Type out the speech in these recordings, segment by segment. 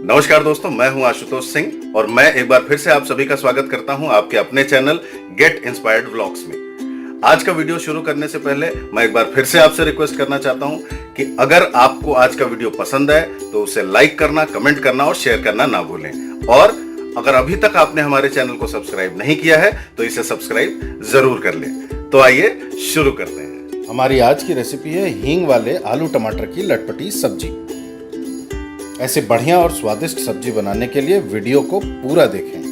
नमस्कार दोस्तों, मैं हूं आशुतोष सिंह और मैं एक बार फिर से आप सभी का स्वागत करता हूं आपके अपने चैनल गेट इंस्पायर्ड व्लॉग्स में। आज का वीडियो शुरू करने से पहले मैं एक बार फिर से आपसे रिक्वेस्ट करना चाहता हूं कि अगर आपको आज का वीडियो पसंद है तो उसे लाइक करना, कमेंट करना और शेयर करना ना भूलें। और अगर अभी तक आपने हमारे चैनल को सब्सक्राइब नहीं किया है तो इसे सब्सक्राइब जरूर कर लें। तो आइए शुरू करते हैं। हमारी आज की रेसिपी है हींग वाले आलू टमाटर की लटपटी सब्जी। ऐसे बढ़िया और स्वादिष्ट सब्जी बनाने के लिए वीडियो को पूरा देखें।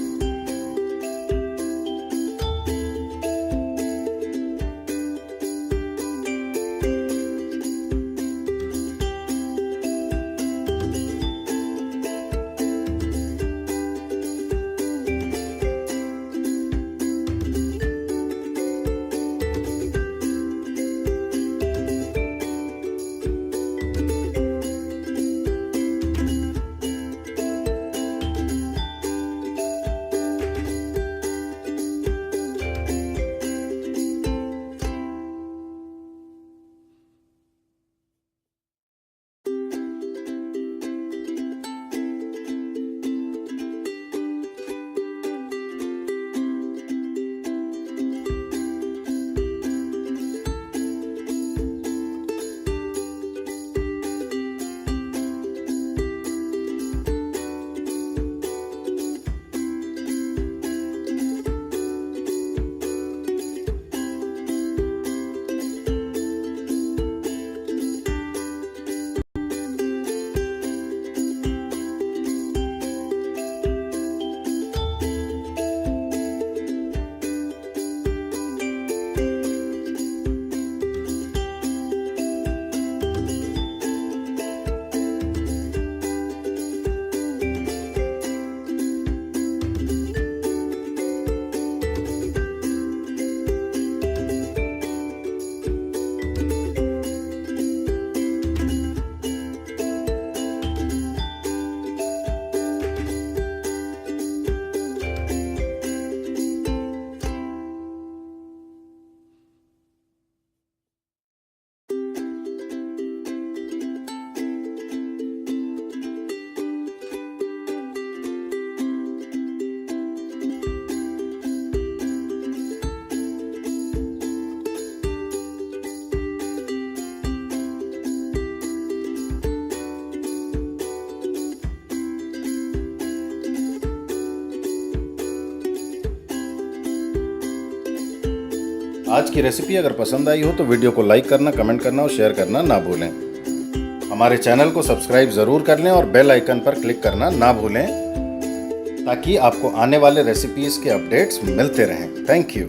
आज की रेसिपी अगर पसंद आई हो तो वीडियो को लाइक करना, कमेंट करना और शेयर करना ना भूलें। हमारे चैनल को सब्सक्राइब ज़रूर कर लें और बेल आइकन पर क्लिक करना ना भूलें ताकि आपको आने वाले रेसिपीज़ के अपडेट्स मिलते रहें। Thank you.